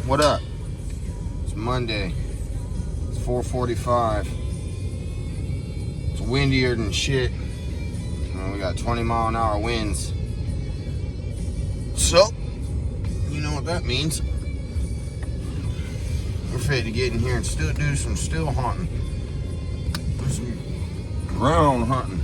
What up? It's Monday. It's 4:45. It's windier than shit. We got 20-mile-an-hour winds. So, you know what that means. We're ready to get in here and still do some still hunting. Do some ground hunting.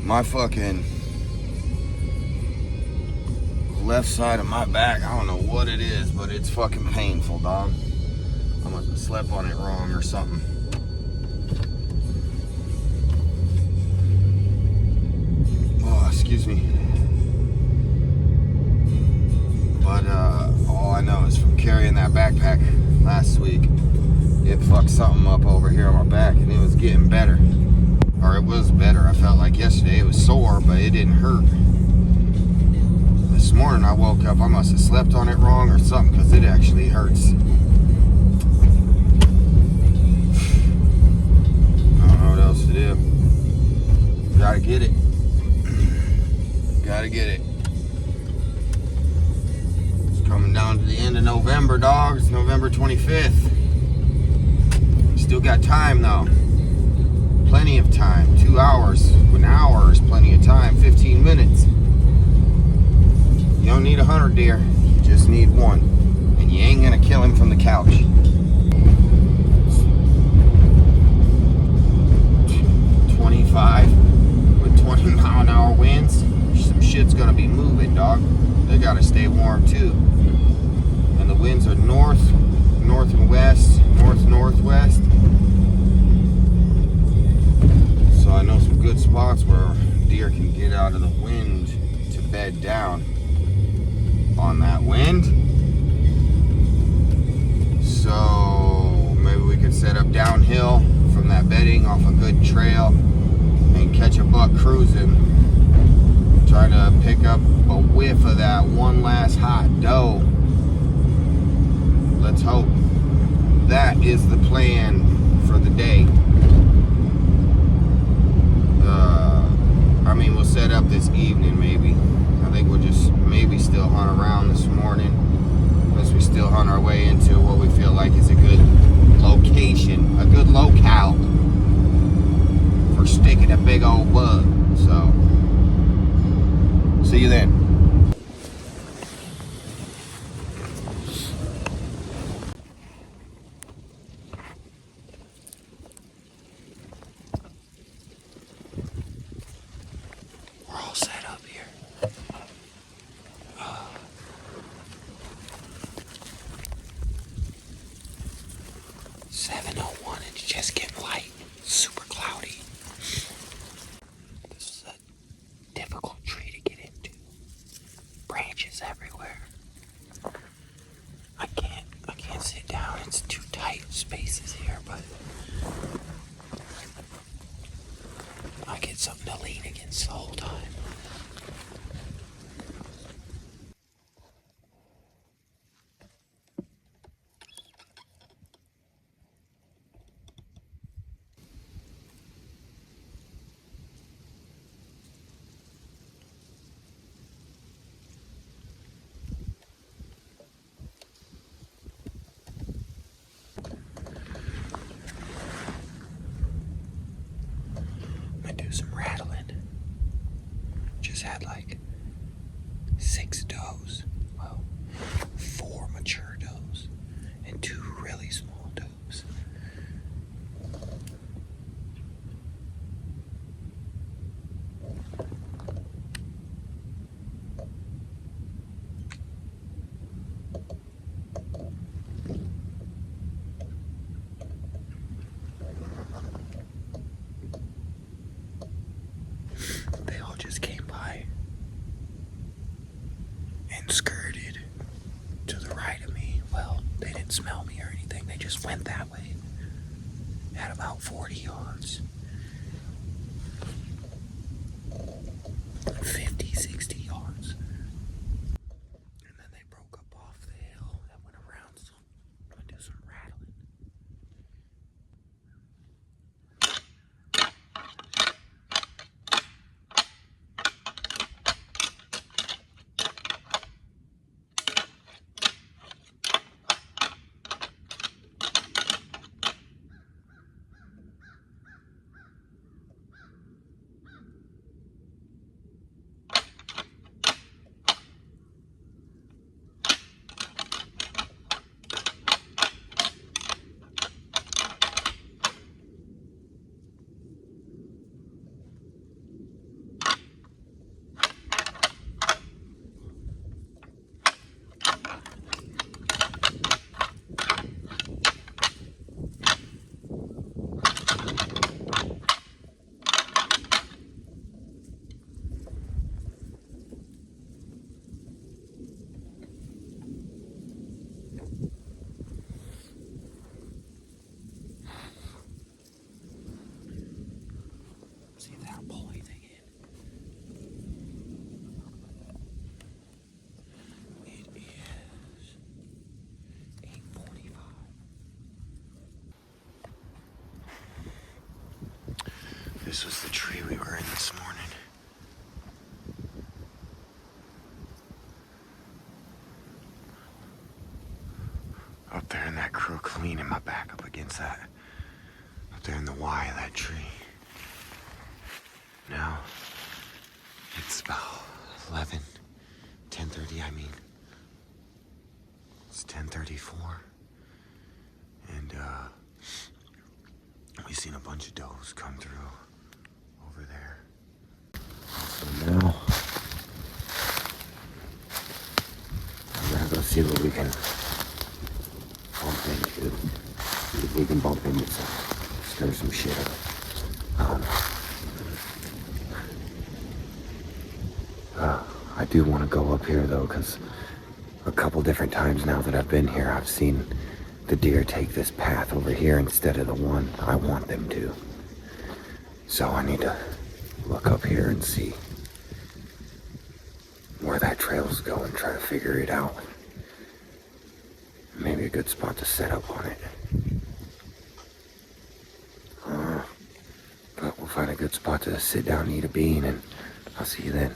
My fucking left side of my back, I don't know what it is, but it's fucking painful, dog. I must have slept on it wrong or something. Oh, excuse me. But all I know is from carrying that backpack last week, it fucked something up over here on my back, and it was getting better. Or it was better. I felt like yesterday it was sore, but it didn't hurt. This morning I woke up, I must have slept on it wrong or something, because it actually hurts. I don't know what else to do. Gotta get it. Gotta get it. It's coming down to the end of November, dog. It's November 25th. Still got time though. Plenty of time. 2 hours. An hour is plenty of time. 15 minutes. You don't need 100 deer. You just need one. And you ain't gonna kill him from the couch. 25 with 20-mile-an-hour winds. Some shit's gonna be moving, dog. They gotta stay warm too. And the winds are north and west, northwest. So I know some good spots where deer can get out of the wind to bed down on that wind. So maybe we could set up downhill from that bedding off a good trail and catch a buck cruising. Try to pick up a whiff of that one last hot doe. Let's hope. That is the plan for the day. I mean, we'll set up this evening maybe. I think we'll just maybe still hunt around this morning. Unless we still hunt our way into what we feel like is a good location, a good locale for sticking a big old bug. So, see you then. We're all set up here. 7:01 and it's just getting light. Super cloudy. This is a difficult tree to get into. Branches everywhere. I can't sit down. It's too tight spaces here, but I get something to lean against the whole time. Some rattling. Just had like 6 does. Well, 4 mature does and 2 really small does. Came by and skirted to the right of me. Well, they didn't smell me or anything. They just went that way at about 40 yards. 50, 60 yards. And then they broke up off the hill and went around and do some rattling. this was the tree we were in this morning. Up there in that crook, leaning my back up against that. Up there in the Y of that tree. Now, it's about 10:30 I mean. It's 10:34. And, we've seen a bunch of does come through over there. So now, I'm gonna go see what we can bump into. See if we can bump into stir some shit up. I do want to go up here though, because a couple different times now that I've been here, I've seen the deer take this path over here instead of the one I want them to. So I need to look up here and see where that trail's going, try to figure it out. Maybe a good spot to set up on it. But we'll find a good spot to sit down and eat a bean, and I'll see you then.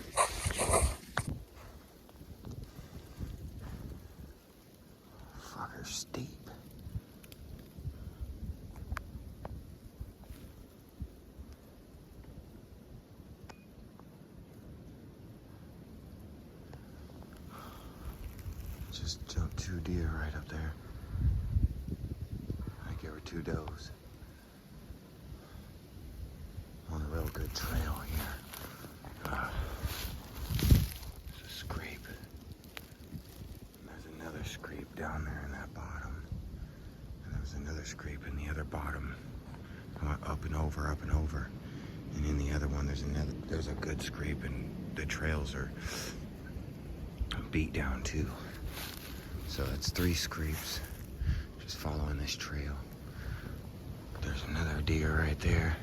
Fucker's steep. Just jumped 2 deer right up there. I think there were 2 does. On a real good trail here. There's a scrape. And there's another scrape down there in that bottom. And there's another scrape in the other bottom. I went up and over, up and over. And in the other one, there's a good scrape, and the trails are beat down too. So that's 3 scrapes, just following this trail. There's another deer right there.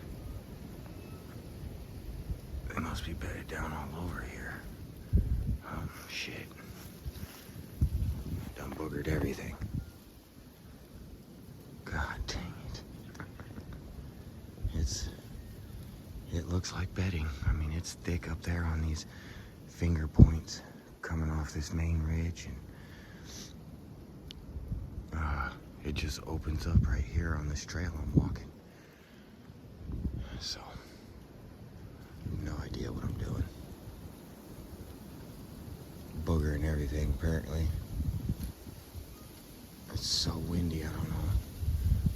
They must be bedded down all over here. Oh, shit. Done boogered everything. God dang it. It looks like bedding. I mean, it's thick up there on these finger points coming off this main ridge, and it just opens up right here on this trail I'm walking. So, no idea what I'm doing. Booger and everything, apparently. It's so windy, I don't know.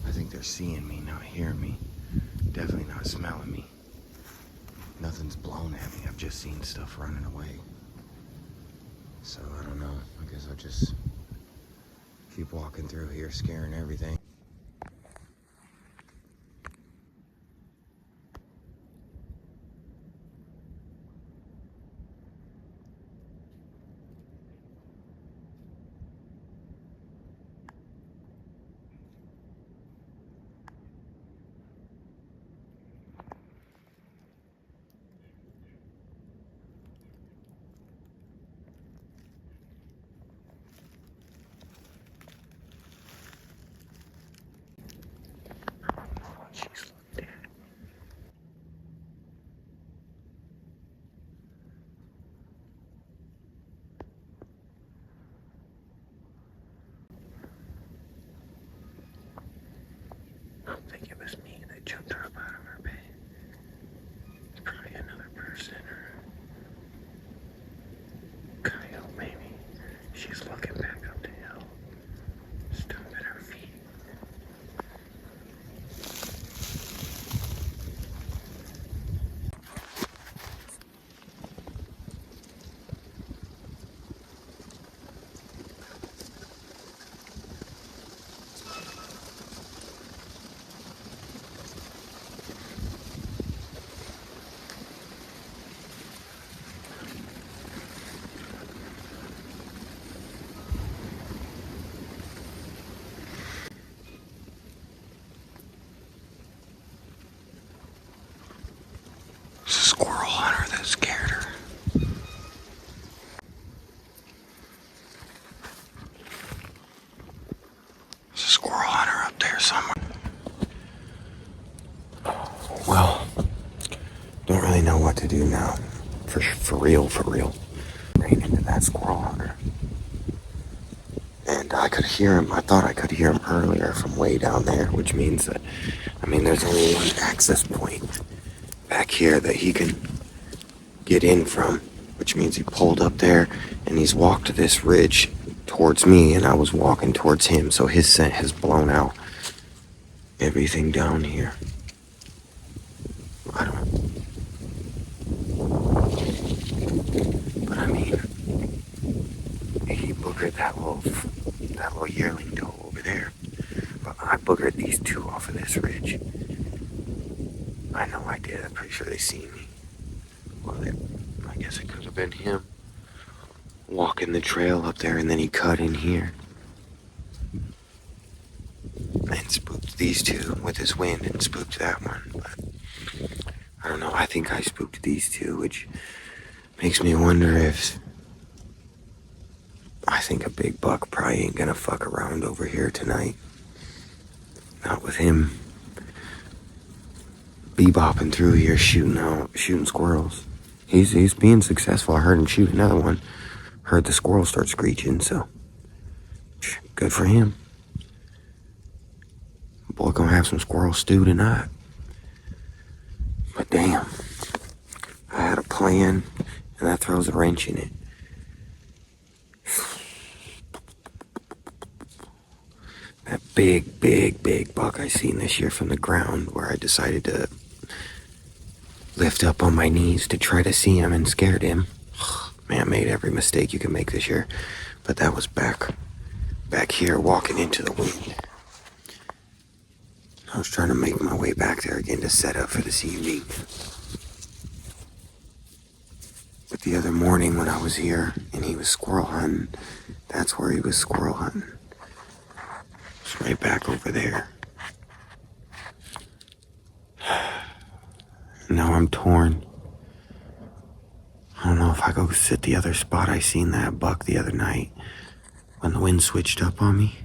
I think they're seeing me, not hearing me. Definitely not smelling me. Nothing's blown at me. I've just seen stuff running away. So, I don't know. I guess I'll just keep walking through here, scaring everything. know what to do now. For real. Ran into that squirrel hunter. And I could hear him. I thought I could hear him earlier from way down there, which means that, there's only one access point back here that he can get in from, which means he pulled up there and he's walked this ridge towards me, and I was walking towards him, so his scent has blown out everything down here. I don't know. But he boogered that little yearling doe over there. But I boogered these two off of this ridge. I know I did. I'm pretty sure they seen me. Well, I guess it could have been him walking the trail up there, and then he cut in here and spooked these two with his wind and spooked that one. But I don't know. I think I spooked these two, which makes me wonder if I think a big buck probably ain't gonna fuck around over here tonight. Not with him bebopping through here shooting squirrels. He's being successful. I heard him shoot another one. Heard the squirrel start screeching, so good for him. Boy, gonna have some squirrel stew tonight. But damn, I had a plan, and that throws a wrench in it. That big buck I seen this year from the ground, where I decided to lift up on my knees to try to see him and scared him. Man, I made every mistake you can make this year. But that was back here walking into the wind. I was trying to make my way back there again to set up for this evening. But the other morning when I was here and he was squirrel hunting, that's where he was squirrel hunting. It's right back over there. Now I'm torn. I don't know if I go sit the other spot. I seen that buck the other night when the wind switched up on me.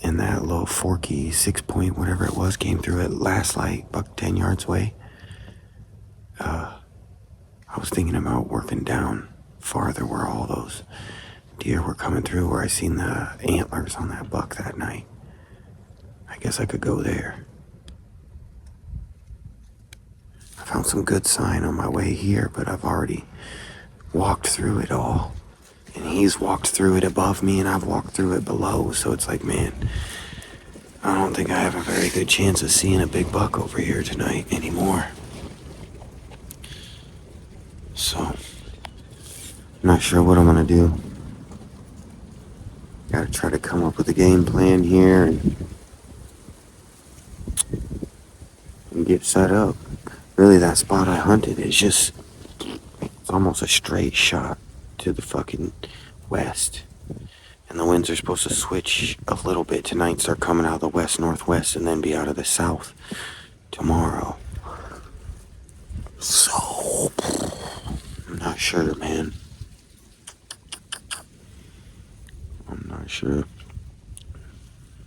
And that little forky 6-point, whatever it was, came through at last light, buck 10 yards away. I was thinking about working down farther where all those deer were coming through, where I seen the antlers on that buck that night. I guess I could go there. I found some good sign on my way here, but I've already walked through it all. And he's walked through it above me, and I've walked through it below. So it's like, man, I don't think I have a very good chance of seeing a big buck over here tonight anymore. So, I'm not sure what I'm gonna do. Gotta try to come up with a game plan here and get set up. Really, that spot I hunted is just, it's almost a straight shot to the fucking west. And the winds are supposed to switch a little bit tonight, start coming out of the west-northwest, and then be out of the south tomorrow. So, I'm not sure, man. I'm not sure.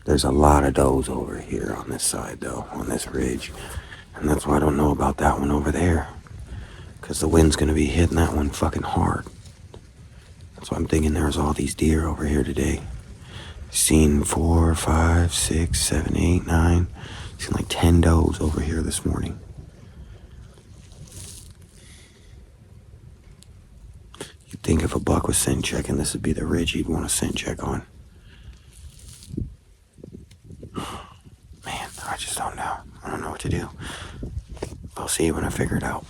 There's a lot of does over here on this side, though, on this ridge. And that's why I don't know about that one over there. Because the wind's going to be hitting that one fucking hard. That's why I'm thinking there's all these deer over here today. Seen 4, 5, 6, 7, 8, 9. Seen like 10 does over here this morning. You'd think if a buck was scent checking, this would be the ridge he'd want to scent check on. Man, I just don't know. I don't know what to do. I'll see when I figure it out.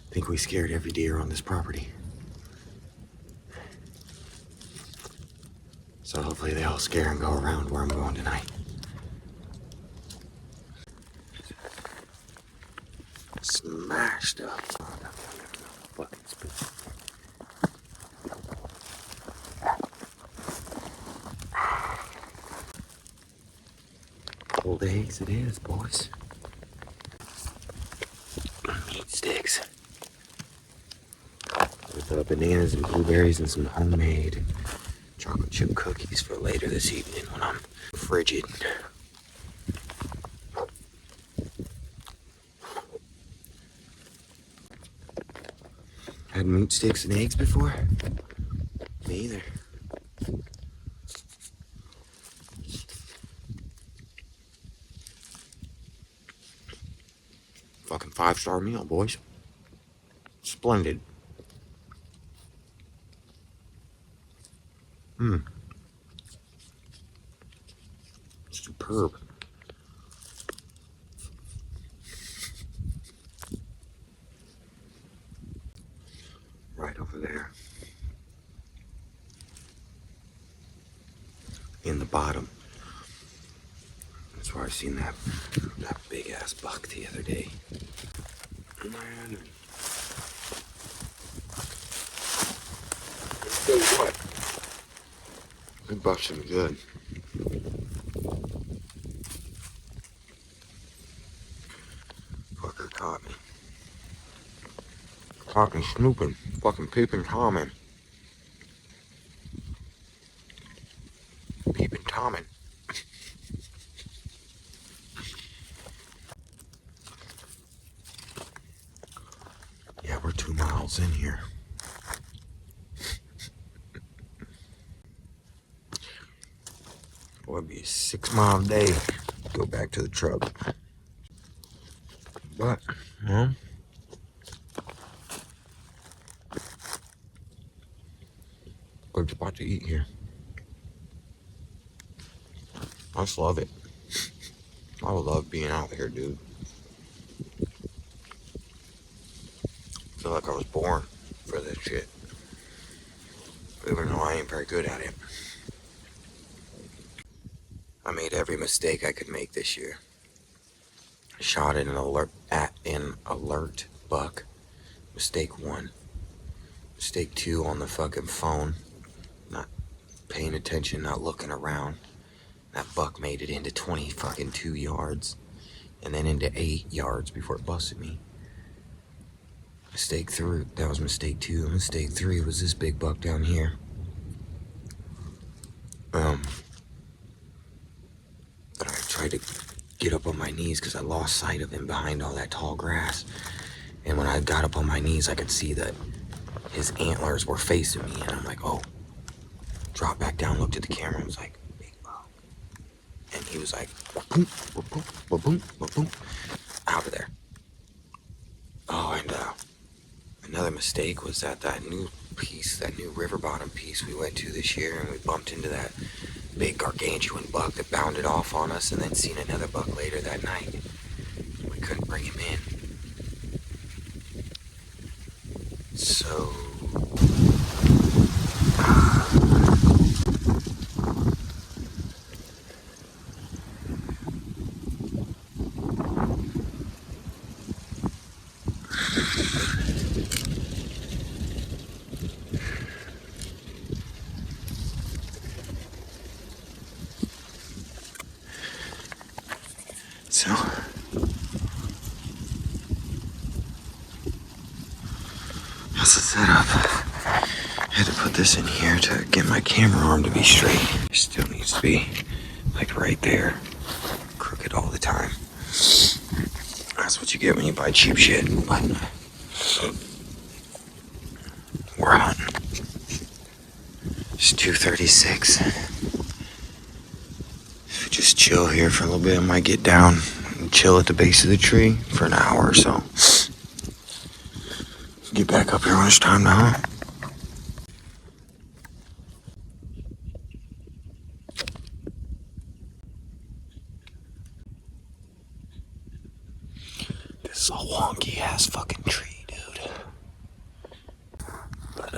I think we scared every deer on this property. So hopefully they all scare and go around where I'm going tonight. Smashed up. Fucking spoon. Cold eggs it is, boys. Meat sticks. With bananas and blueberries and some homemade chocolate chocolate chip cookies for later this evening when I'm frigid. Had meat sticks and eggs before? Me either. Fucking 5-star meal, boys. Splendid. Superb. Right over there. In the bottom. That's where I seen that big ass buck the other day. Man. Tell you what. Big buck's gonna be good. Fucker caught me. Fucking snooping. Fucking peeping Tomming. Peeping Tomming. Yeah, we're 2 miles in here. Boy, it'd be a 6-mile day to go back to the truck. But, well, what you about to eat here? I just love it. I love being out here, dude. I feel like I was born for this shit. Even though I ain't very good at it. I made every mistake I could make this year. Shot at an alert buck. Mistake 1. Mistake 2 on the fucking phone. Not paying attention, not looking around. That buck made it into 22 yards. And then into 8 yards before it busted me. Mistake 3, that was mistake 2. Mistake 3 was this big buck down here. But I tried to get up on my knees because I lost sight of him behind all that tall grass. And when I got up on my knees, I could see that his antlers were facing me. And I'm like, oh. Dropped back down, looked at the camera, and was like, big buck. And he was like, boom, boom, boom, boom, boom, out of there. Oh, and another mistake was that new river bottom piece we went to this year, and we bumped into that big gargantuan buck that bounded off on us, and then seen another buck later that night. We couldn't bring him in. So that's the setup. I had to put this in here to get my camera arm to be straight. It still needs to be like right there. Crooked all the time. That's what you get when you buy cheap shit. But we're hunting. It's 2:36. Just chill here for a little bit. I might get down and chill at the base of the tree for an hour or so. Get back up here when it's time to hunt. This is a wonky ass fucking tree, dude. But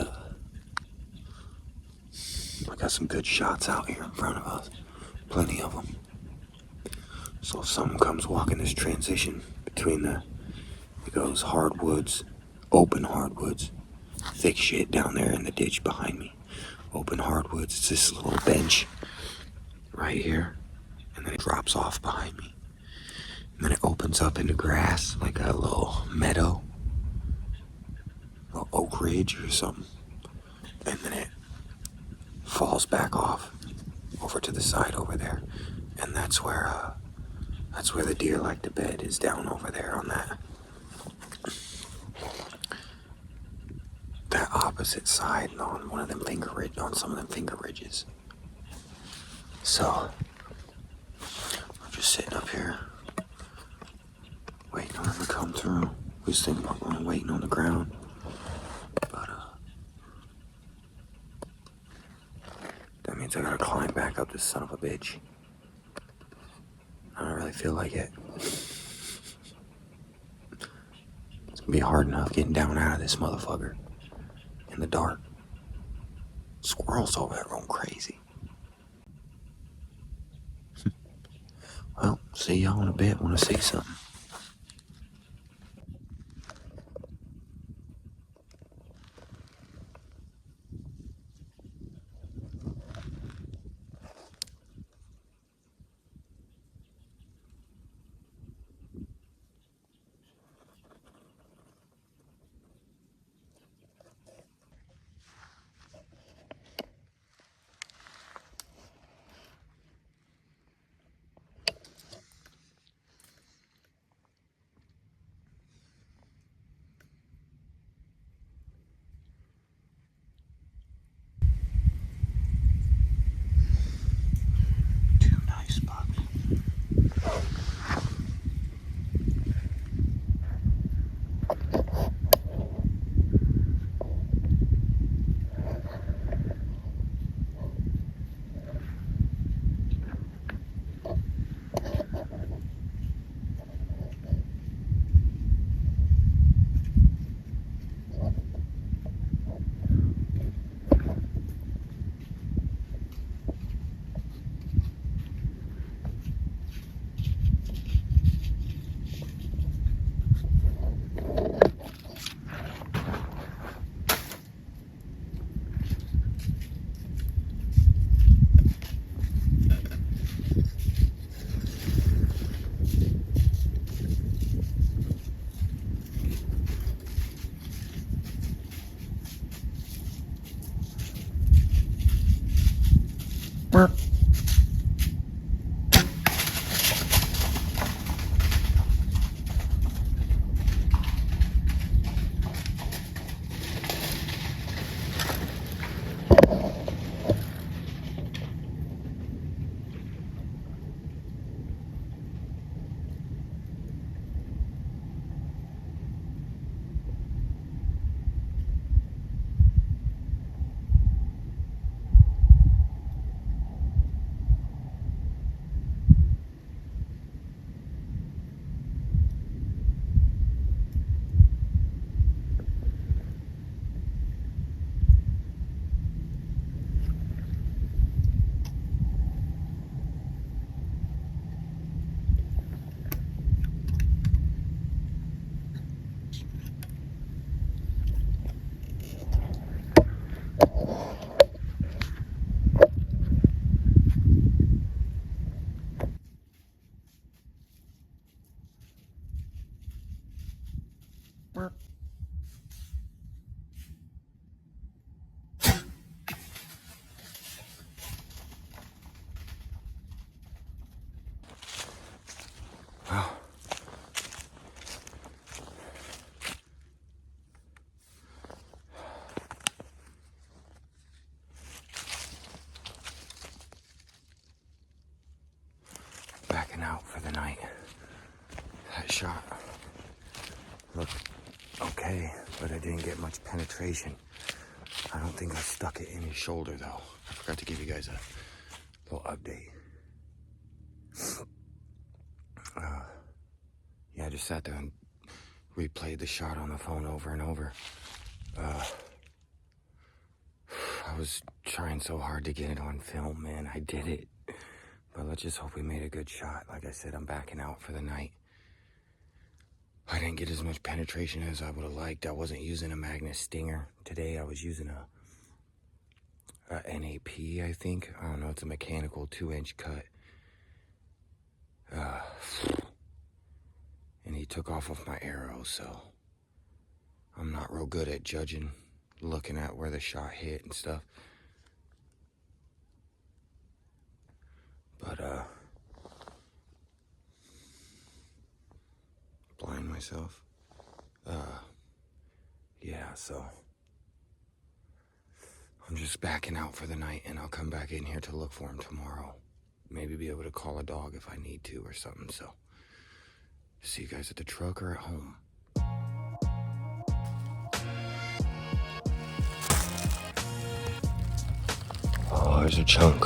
I got some good shots out here in front of us. Plenty of them. So if someone comes walking this transition between it goes hardwoods, open hardwoods, thick shit down there in the ditch behind me. Open hardwoods, it's this little bench right here, and then it drops off behind me. And then it opens up into grass, like a little meadow, a little oak ridge or something. And then it falls back off over to the side over there, and that's where the deer like to bed, is down over there on that opposite side on one of them on some of them finger ridges. So I'm just sitting up here waiting on him to come through. We was thinking about going waiting on the ground, but that means I gotta climb back up this son of a bitch. I don't really feel like it. It's gonna be hard enough getting down out of this motherfucker in the dark. Squirrels over there going crazy. Well, see y'all in a bit. Want to see something? Two nice bucks. Well, backing out for the night. That shot looked okay, but I didn't get much penetration. I don't think I stuck it in his shoulder though. I forgot to give you guys a little update. Yeah, I just sat there and replayed the shot on the phone over and over. I was trying so hard to get it on film, man. I did it. But let's just hope we made a good shot. Like I said, I'm backing out for the night. I didn't get as much penetration as I would have liked. I wasn't using a Magnus Stinger. Today I was using a NAP, I think. I don't know, it's a mechanical 2-inch cut. And he took off with my arrow, so I'm not real good at judging, looking at where the shot hit and stuff. myself. Yeah, so I'm just backing out for the night, and I'll come back in here to look for him tomorrow. Maybe be able to call a dog if I need to or something. So see you guys at the truck or at home. Oh, there's a chunk.